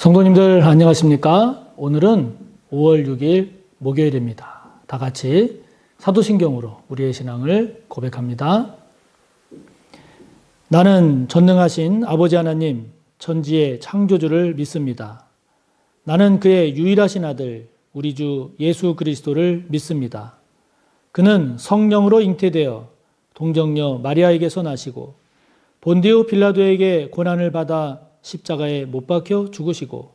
성도님들 안녕하십니까? 오늘은 5월 6일 목요일입니다. 다 같이 사도신경으로 우리의 신앙을 고백합니다. 나는 전능하신 아버지 하나님, 천지의 창조주를 믿습니다. 나는 그의 유일하신 아들, 우리 주 예수 그리스도를 믿습니다. 그는 성령으로 잉태되어 동정녀 마리아에게서 나시고 본디오 빌라도에게 고난을 받아 십자가에 못 박혀 죽으시고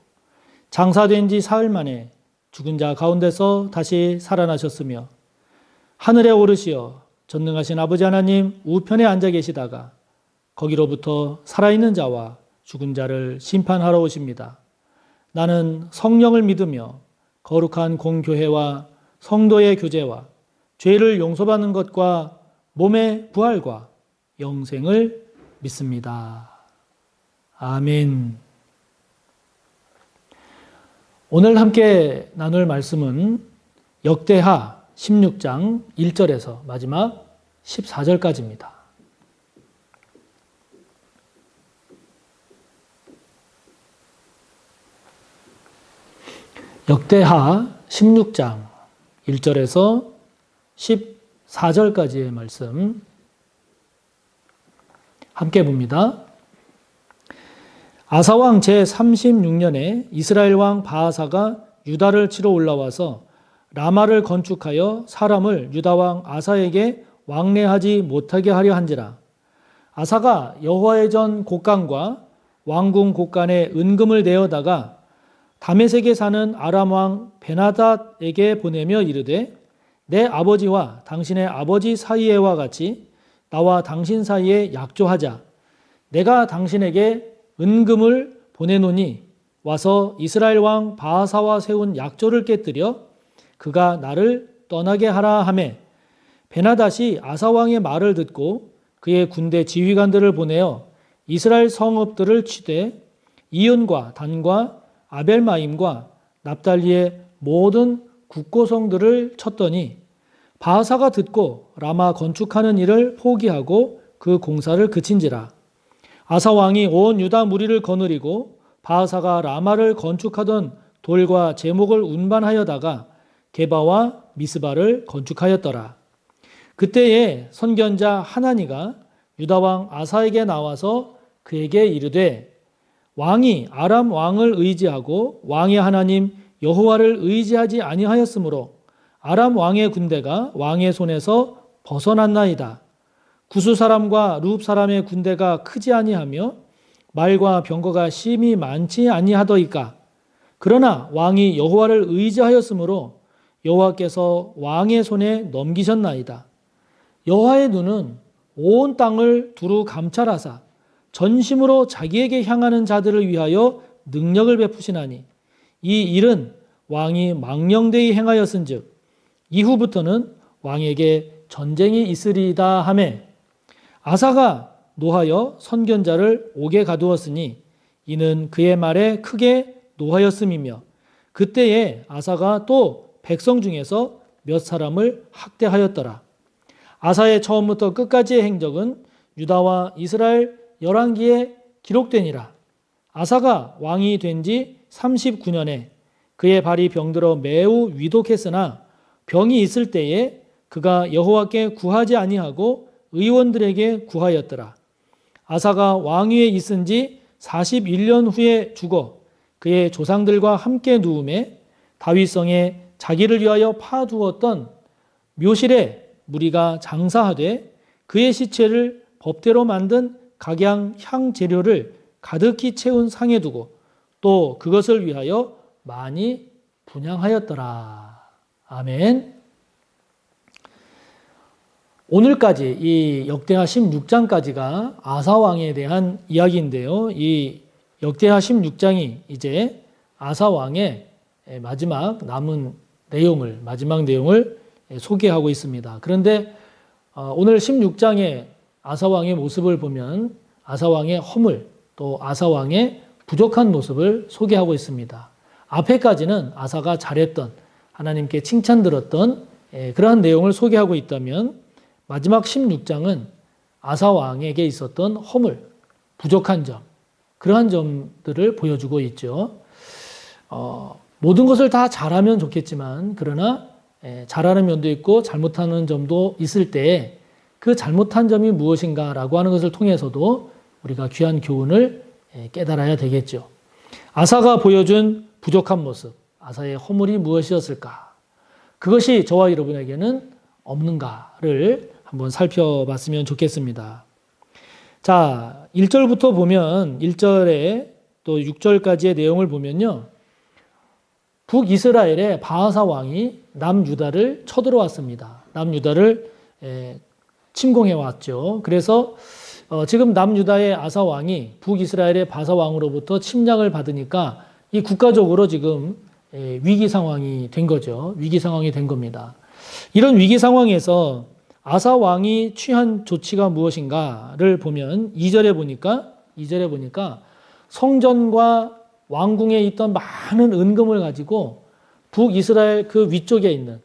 장사된 지 사흘 만에 죽은 자 가운데서 다시 살아나셨으며 하늘에 오르시어 전능하신 아버지 하나님 우편에 앉아 계시다가 거기로부터 살아있는 자와 죽은 자를 심판하러 오십니다. 나는 성령을 믿으며 거룩한 공교회와 성도의 교제와 죄를 용서받는 것과 몸의 부활과 영생을 믿습니다. 아멘. 오늘 함께 나눌 말씀은 역대하 16장 1절에서 마지막 14절까지입니다. 역대하 16장 1절에서 14절까지의 말씀 함께 봅니다. 아사왕 제36년에 이스라엘 왕 바하사가 유다를 치러 올라와서 라마를 건축하여 사람을 유다 왕 아사에게 왕래하지 못하게 하려 한지라. 아사가 여호와의 전 곡간과 왕궁 곡간에 은금을 내어다가 다메섹에 사는 아람 왕 베나닷에게 보내며 이르되 내 아버지와 당신의 아버지 사이에와 같이 나와 당신 사이에 약조하자. 내가 당신에게 은금을 보내노니 와서 이스라엘 왕 바하사와 세운 약조를 깨뜨려 그가 나를 떠나게 하라 하매 베나닷이 아사 왕의 말을 듣고 그의 군대 지휘관들을 보내어 이스라엘 성읍들을 치되 이은과 단과 아벨마임과 납달리의 모든 국고성들을 쳤더니 바하사가 듣고 라마 건축하는 일을 포기하고 그 공사를 그친지라. 아사 왕이 온 유다 무리를 거느리고 바하사가 라마를 건축하던 돌과 제목을 운반하여다가 게바와 미스바를 건축하였더라. 그때에 선견자 하나니가 유다 왕 아사에게 나와서 그에게 이르되 왕이 아람 왕을 의지하고 왕의 하나님 여호와를 의지하지 아니하였으므로 아람 왕의 군대가 왕의 손에서 벗어났나이다. 구스 사람과 룹 사람의 군대가 크지 아니하며 말과 병거가 심히 많지 아니하더이까. 그러나 왕이 여호와를 의지하였으므로 여호와께서 왕의 손에 넘기셨나이다. 여호와의 눈은 온 땅을 두루 감찰하사 전심으로 자기에게 향하는 자들을 위하여 능력을 베푸시나니 이 일은 왕이 망령되이 행하였은즉 이후부터는 왕에게 전쟁이 있으리이다 하매 아사가 노하여 선견자를 옥에 가두었으니 이는 그의 말에 크게 노하였음이며 그때에 아사가 또 백성 중에서 몇 사람을 학대하였더라. 아사의 처음부터 끝까지의 행적은 유다와 이스라엘 열왕기에 기록되니라. 아사가 왕이 된 지 39년에 그의 발이 병들어 매우 위독했으나 병이 있을 때에 그가 여호와께 구하지 아니하고 의원들에게 구하였더라. 아사가 왕위에 있은 지 41년 후에 죽어 그의 조상들과 함께 누움에 다윗성에 자기를 위하여 파두었던 묘실에 무리가 장사하되 그의 시체를 법대로 만든 각양 향 재료를 가득히 채운 상에 두고 또 그것을 위하여 많이 분향하였더라. 아멘. 오늘까지 이 역대하 16장까지가 아사 왕에 대한 이야기인데요. 이 역대하 16장이 이제 아사 왕의 마지막 내용을 소개하고 있습니다. 그런데 오늘 16장의 아사 왕의 모습을 보면 아사 왕의 허물 또 아사 왕의 부족한 모습을 소개하고 있습니다. 앞에까지는 아사가 잘했던 하나님께 칭찬 들었던 그러한 내용을 소개하고 있다면 마지막 16장은 아사 왕에게 있었던 허물, 부족한 점, 그러한 점들을 보여주고 있죠. 모든 것을 다 잘하면 좋겠지만 그러나 잘하는 면도 있고 잘못하는 점도 있을 때 그 잘못한 점이 무엇인가라고 하는 것을 통해서도 우리가 귀한 교훈을 깨달아야 되겠죠. 아사가 보여준 부족한 모습, 아사의 허물이 무엇이었을까? 그것이 저와 여러분에게는 없는가를 한번 살펴봤으면 좋겠습니다. 자, 1절부터 보면 1절에 또 6절까지의 내용을 보면요. 북이스라엘의 바하사 왕이 남유다를 쳐들어왔습니다. 남유다를 침공해 왔죠. 그래서 지금 남유다의 아사 왕이 북이스라엘의 바사 왕으로부터 침략을 받으니까 이 국가적으로 지금 위기 상황이 된 거죠. 위기 상황이 된 겁니다. 이런 위기 상황에서 아사 왕이 취한 조치가 무엇인가를 보면 2절에 보니까 성전과 왕궁에 있던 많은 은금을 가지고 북이스라엘 그 위쪽에 있는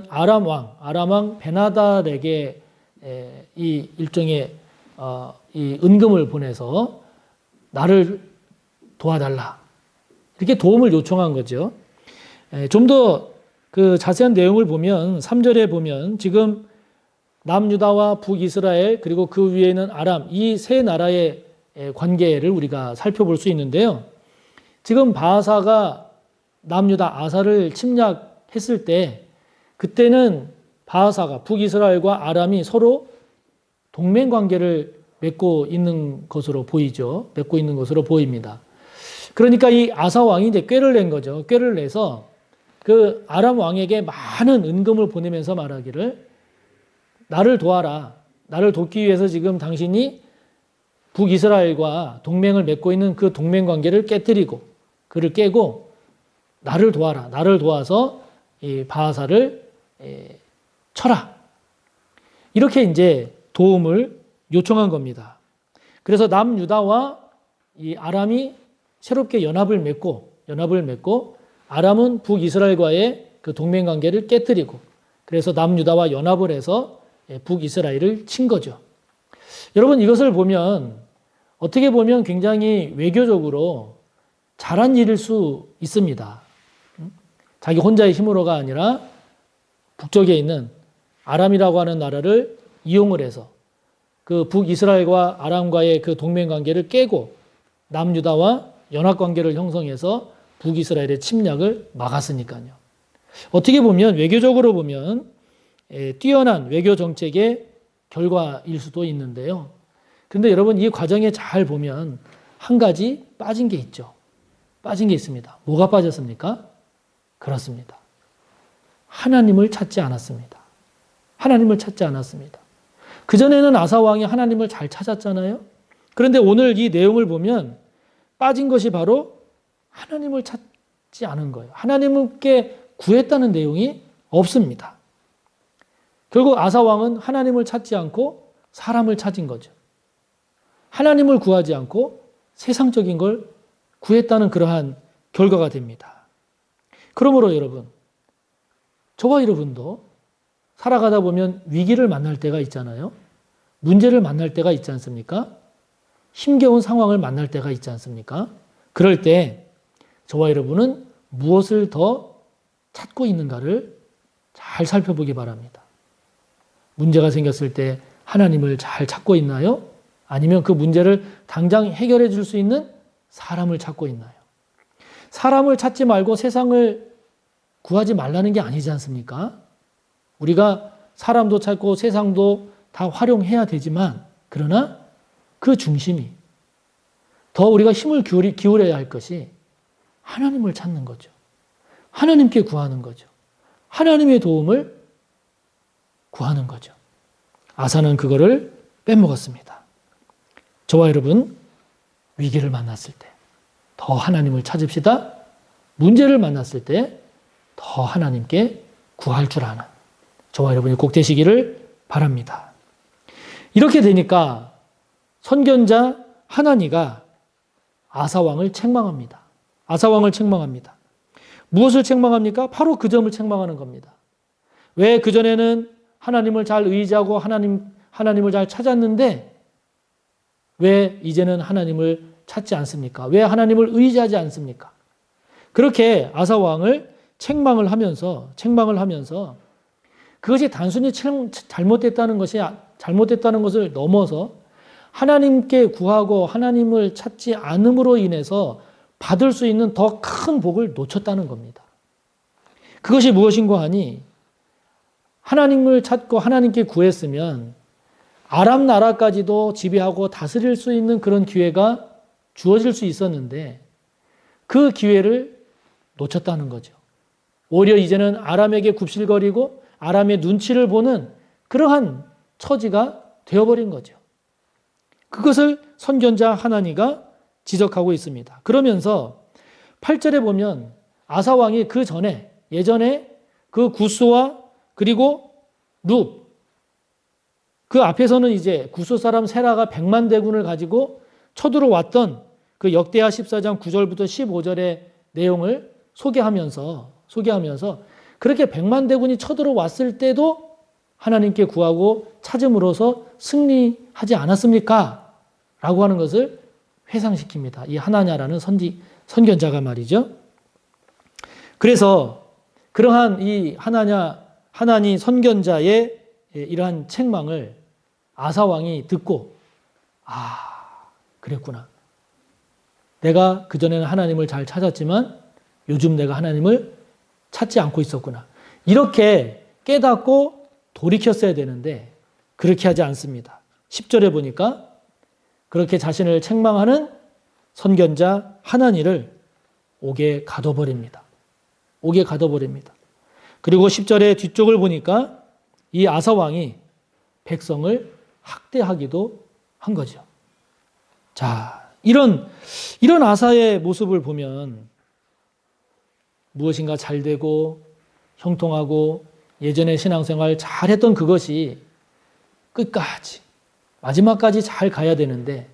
아람 왕 베나달에게 이 일종의 이 은금을 보내서 나를 도와달라. 이렇게 도움을 요청한 거죠. 좀 더 그 자세한 내용을 보면 3절에 보면 지금 남유다와 북이스라엘 그리고 그 위에 있는 아람 이 세 나라의 관계를 우리가 살펴볼 수 있는데요. 지금 바하사가 남유다 아사를 침략했을 때 그때는 바하사가 북이스라엘과 아람이 서로 동맹 관계를 맺고 있는 것으로 보이죠. 맺고 있는 것으로 보입니다. 그러니까 이 아사 왕이 이제 꾀를 낸 거죠. 꾀를 내서 그 아람 왕에게 많은 은금을 보내면서 말하기를 나를 도와라. 나를 돕기 위해서 지금 당신이 북이스라엘과 동맹을 맺고 있는 그 동맹 관계를 깨뜨리고 그를 깨고 나를 도와라. 나를 도와서 이 바하사를 쳐라. 이렇게 이제 도움을 요청한 겁니다. 그래서 남유다와 이 아람이 새롭게 연합을 맺고 아람은 북이스라엘과의 그 동맹 관계를 깨뜨리고 그래서 남유다와 연합을 해서 북이스라엘을 친 거죠. 여러분 이것을 보면 어떻게 보면 굉장히 외교적으로 잘한 일일 수 있습니다. 자기 혼자의 힘으로가 아니라 북쪽에 있는 아람이라고 하는 나라를 이용을 해서 그 북이스라엘과 아람과의 그 동맹 관계를 깨고 남유다와 연합 관계를 형성해서 북이스라엘의 침략을 막았으니까요. 어떻게 보면 외교적으로 보면 뛰어난 외교 정책의 결과일 수도 있는데요. 그런데 여러분 이 과정에 잘 보면 한 가지 빠진 게 있죠. 빠진 게 있습니다. 뭐가 빠졌습니까? 그렇습니다. 하나님을 찾지 않았습니다. 하나님을 찾지 않았습니다. 그전에는 아사 왕이 하나님을 잘 찾았잖아요. 그런데 오늘 이 내용을 보면 빠진 것이 바로 하나님을 찾지 않은 거예요. 하나님께 구했다는 내용이 없습니다. 결국 아사 왕은 하나님을 찾지 않고 사람을 찾은 거죠. 하나님을 구하지 않고 세상적인 걸 구했다는 그러한 결과가 됩니다. 그러므로 여러분, 저와 여러분도 살아가다 보면 위기를 만날 때가 있잖아요. 문제를 만날 때가 있지 않습니까? 힘겨운 상황을 만날 때가 있지 않습니까? 그럴 때 저와 여러분은 무엇을 더 찾고 있는가를 잘 살펴보기 바랍니다. 문제가 생겼을 때 하나님을 잘 찾고 있나요? 아니면 그 문제를 당장 해결해 줄 수 있는 사람을 찾고 있나요? 사람을 찾지 말고 세상을 구하지 말라는 게 아니지 않습니까? 우리가 사람도 찾고 세상도 다 활용해야 되지만 그러나 그 중심이 더 우리가 힘을 기울여야 할 것이 하나님을 찾는 거죠. 하나님께 구하는 거죠. 하나님의 도움을 구하는 거죠. 아사는 그거를 빼먹었습니다. 저와 여러분 위기를 만났을 때 더 하나님을 찾읍시다. 문제를 만났을 때 더 하나님께 구할 줄 아는 저와 여러분이 꼭 되시기를 바랍니다. 이렇게 되니까 선견자 하나니가 아사왕을 책망합니다. 아사왕을 책망합니다. 무엇을 책망합니까? 바로 그 점을 책망하는 겁니다. 왜 그전에는 하나님을 잘 의지하고 하나님을 잘 찾았는데 왜 이제는 하나님을 찾지 않습니까? 왜 하나님을 의지하지 않습니까? 그렇게 아사 왕을 책망을 하면서 그것이 단순히 잘못됐다는 것을 넘어서 하나님께 구하고 하나님을 찾지 않음으로 인해서 받을 수 있는 더 큰 복을 놓쳤다는 겁니다. 그것이 무엇인가 하니 하나님을 찾고 하나님께 구했으면 아람 나라까지도 지배하고 다스릴 수 있는 그런 기회가 주어질 수 있었는데 그 기회를 놓쳤다는 거죠. 오히려 이제는 아람에게 굽실거리고 아람의 눈치를 보는 그러한 처지가 되어버린 거죠. 그것을 선견자 하나니가 지적하고 있습니다. 그러면서 8절에 보면 아사 왕이 그 전에 예전에 그 구스와 그리고 룹 그 앞에서는 이제 구스 사람 세라가 100만 대군을 가지고 쳐들어왔던 그 역대하 14장 9절부터 15절의 내용을 소개하면서 그렇게 100만 대군이 쳐들어왔을 때도 하나님께 구하고 찾음으로써 승리하지 않았습니까? 라고 하는 것을 회상시킵니다. 이 하나냐라는 선견자가 말이죠. 그래서 그러한 이 하나니 선견자의 이러한 책망을 아사 왕이 듣고 그랬구나. 내가 그전에는 하나님을 잘 찾았지만 요즘 내가 하나님을 찾지 않고 있었구나. 이렇게 깨닫고 돌이켰어야 되는데 그렇게 하지 않습니다. 10절에 보니까 그렇게 자신을 책망하는 선견자 하나니를 옥에 가둬버립니다. 옥에 가둬버립니다. 그리고 10절의 뒤쪽을 보니까 이 아사 왕이 백성을 학대하기도 한 거죠. 자, 이런 아사의 모습을 보면 무엇인가 잘 되고 형통하고 예전에 신앙생활 잘했던 그것이 끝까지 마지막까지 잘 가야 되는데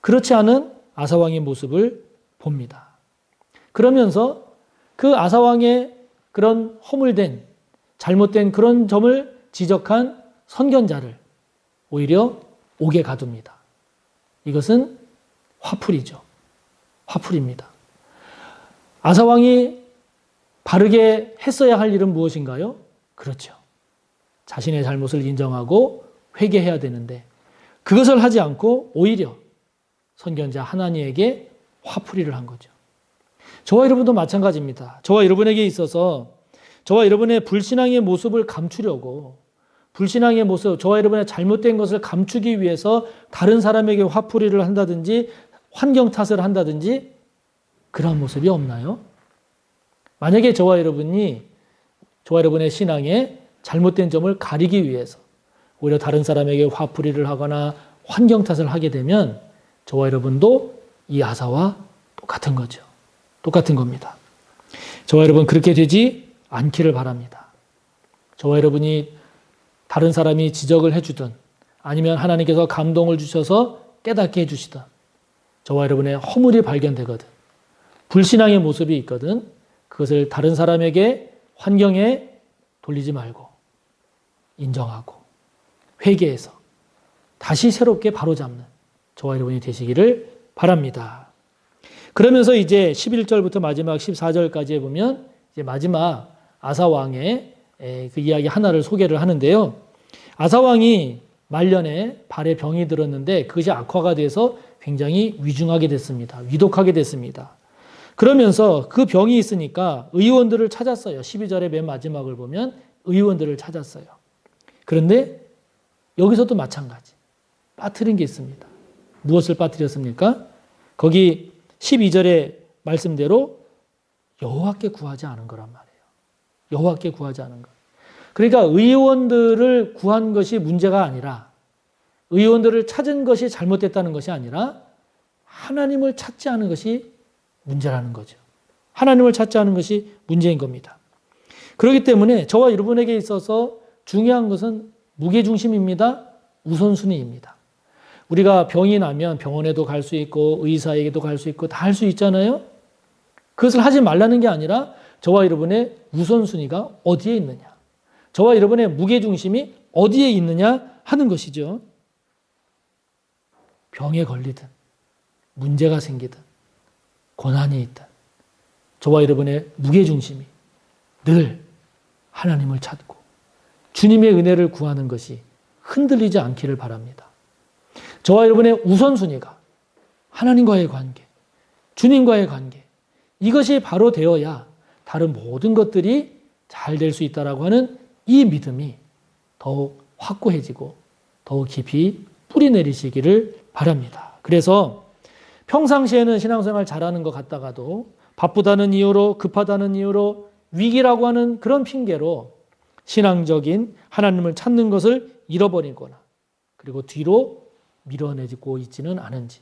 그렇지 않은 아사 왕의 모습을 봅니다. 그러면서 그 아사 왕의 그런 허물된 잘못된 그런 점을 지적한 선견자를 오히려 옥에 가둡니다. 이것은 화풀이죠. 화풀입니다. 아사 왕이 바르게 했어야 할 일은 무엇인가요? 그렇죠. 자신의 잘못을 인정하고 회개해야 되는데 그것을 하지 않고 오히려 선견자 하나님에게 화풀이를 한 거죠. 저와 여러분도 마찬가지입니다. 저와 여러분에게 있어서 저와 여러분의 불신앙의 모습을 감추려고 불신앙의 모습, 저와 여러분의 잘못된 것을 감추기 위해서 다른 사람에게 화풀이를 한다든지 환경 탓을 한다든지 그런 모습이 없나요? 만약에 저와 여러분의 신앙에 잘못된 점을 가리기 위해서 오히려 다른 사람에게 화풀이를 하거나 환경 탓을 하게 되면 저와 여러분도 이 아사와 똑같은 거죠. 똑같은 겁니다. 저와 여러분 그렇게 되지 않기를 바랍니다. 저와 여러분이 다른 사람이 지적을 해주든 아니면 하나님께서 감동을 주셔서 깨닫게 해주시든 저와 여러분의 허물이 발견되거든 불신앙의 모습이 있거든 그것을 다른 사람에게 환경에 돌리지 말고 인정하고 회개해서 다시 새롭게 바로잡는 저와 여러분이 되시기를 바랍니다. 그러면서 이제 11절부터 마지막 14절까지에 보면 이제 마지막 아사 왕의 그 이야기 하나를 소개를 하는데요. 아사 왕이 말년에 발에 병이 들었는데 그것이 악화가 돼서 굉장히 위중하게 됐습니다. 위독하게 됐습니다. 그러면서 그 병이 있으니까 의원들을 찾았어요. 12절의 맨 마지막을 보면 의원들을 찾았어요. 그런데 여기서도 마찬가지. 빠뜨린 게 있습니다. 무엇을 빠뜨렸습니까? 거기 12절의 말씀대로 여호와께 구하지 않은 거란 말이에요. 여호와께 구하지 않은 것. 그러니까 의원들을 구한 것이 문제가 아니라 의원들을 찾은 것이 잘못됐다는 것이 아니라 하나님을 찾지 않은 것이 문제라는 거죠. 하나님을 찾지 않은 것이 문제인 겁니다. 그렇기 때문에 저와 여러분에게 있어서 중요한 것은 무게중심입니다. 우선순위입니다. 우리가 병이 나면 병원에도 갈 수 있고 의사에게도 갈 수 있고 다 할 수 있잖아요. 그것을 하지 말라는 게 아니라 저와 여러분의 우선순위가 어디에 있느냐. 저와 여러분의 무게중심이 어디에 있느냐 하는 것이죠. 병에 걸리든 문제가 생기든 고난이 있든 저와 여러분의 무게중심이 늘 하나님을 찾고 주님의 은혜를 구하는 것이 흔들리지 않기를 바랍니다. 저와 여러분의 우선순위가 하나님과의 관계, 주님과의 관계, 이것이 바로 되어야 다른 모든 것들이 잘 될 수 있다라고 하는 이 믿음이 더욱 확고해지고 더욱 깊이 뿌리 내리시기를 바랍니다. 그래서 평상시에는 신앙생활 잘하는 것 같다가도 바쁘다는 이유로, 급하다는 이유로, 위기라고 하는 그런 핑계로 신앙적인 하나님을 찾는 것을 잃어버리거나 그리고 뒤로 밀어내고 있지는 않은지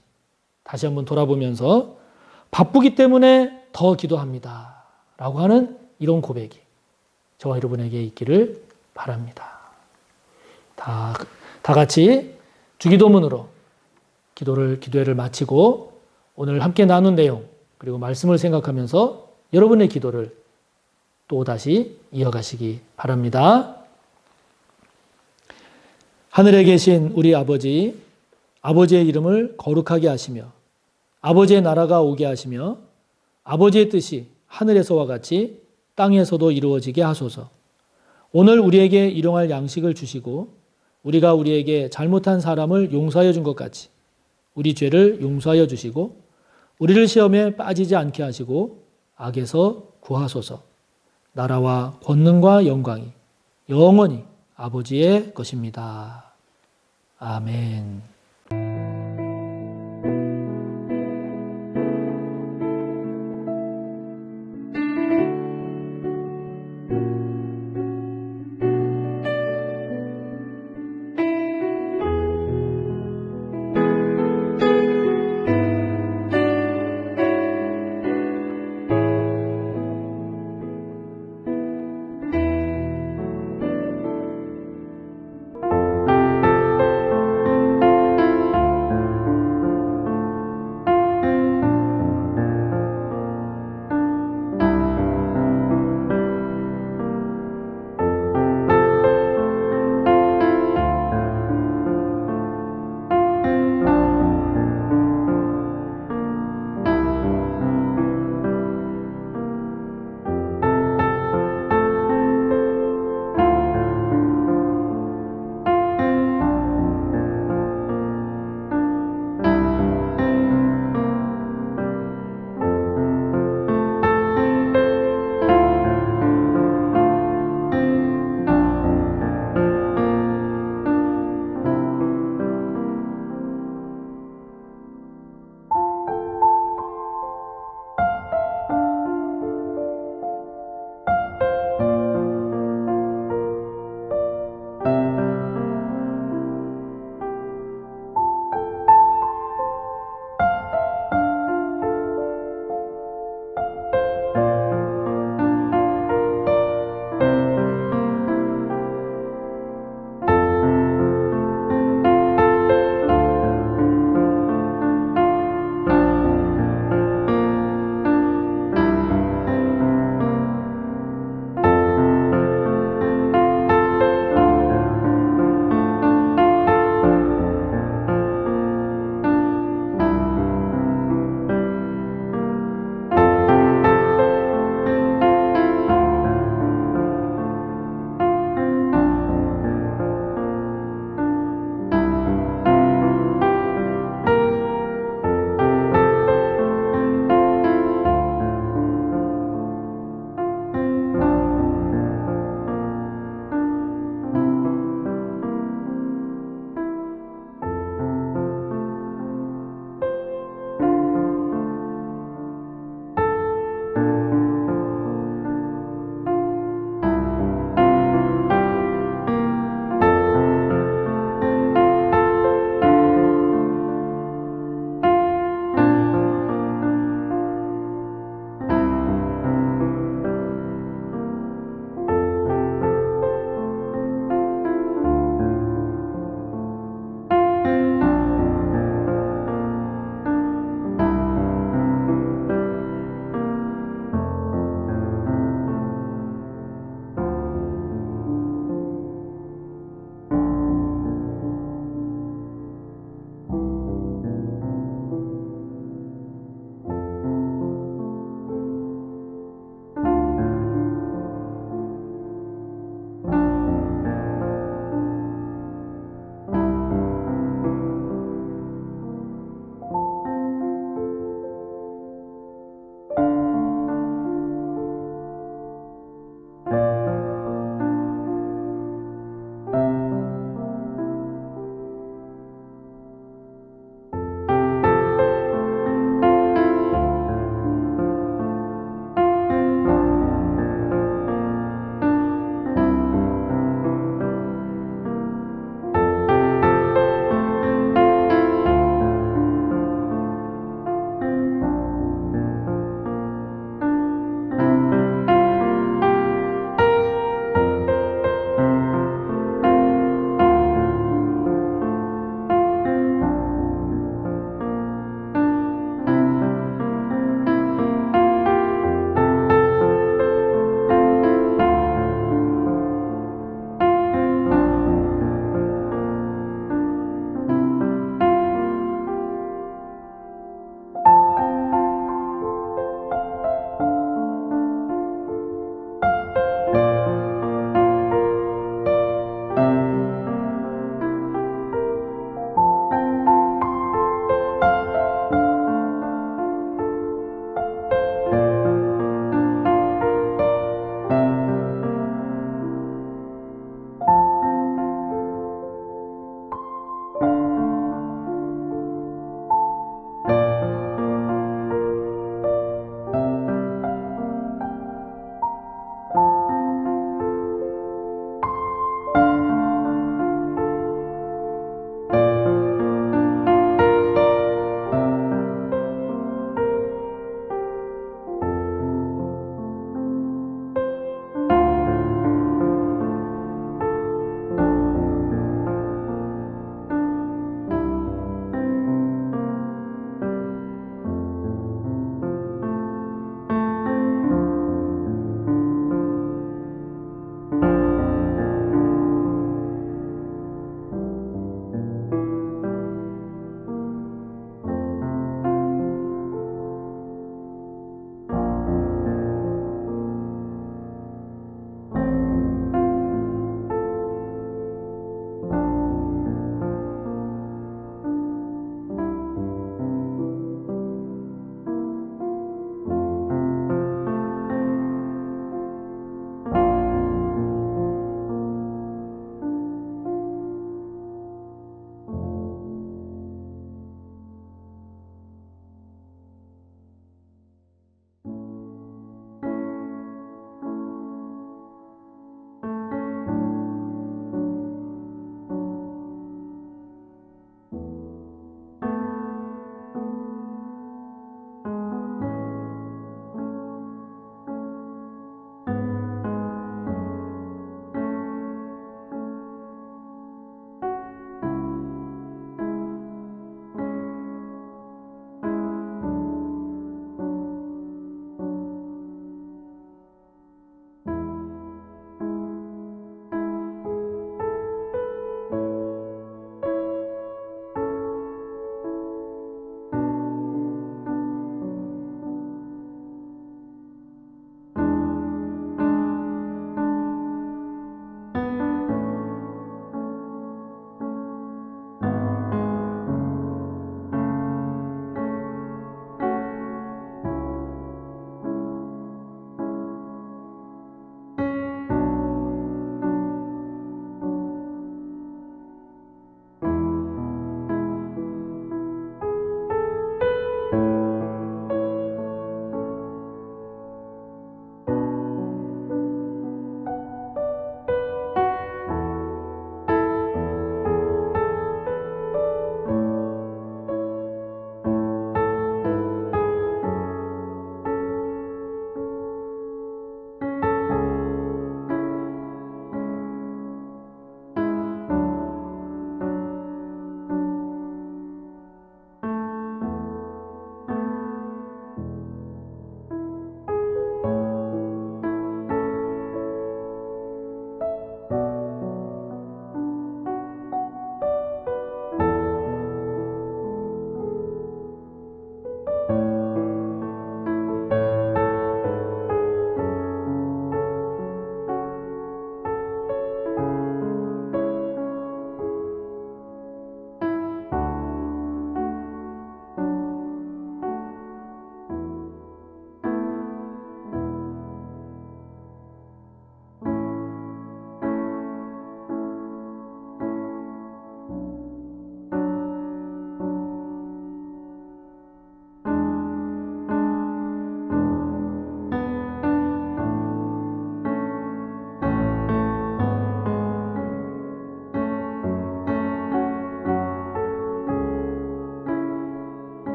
다시 한번 돌아보면서 바쁘기 때문에 더 기도합니다 라고 하는 이런 고백이 저와 여러분에게 있기를 바랍니다. 다 같이 주기도문으로 기도회를 마치고 오늘 함께 나눈 내용 그리고 말씀을 생각하면서 여러분의 기도를 또다시 이어가시기 바랍니다. 하늘에 계신 우리 아버지, 아버지의 이름을 거룩하게 하시며 아버지의 나라가 오게 하시며 아버지의 뜻이 하늘에서와 같이 땅에서도 이루어지게 하소서. 오늘 우리에게 일용할 양식을 주시고 우리가 우리에게 잘못한 사람을 용서하여 준 것 같이 우리 죄를 용서하여 주시고 우리를 시험에 빠지지 않게 하시고 악에서 구하소서. 나라와 권능과 영광이 영원히 아버지의 것입니다. 아멘.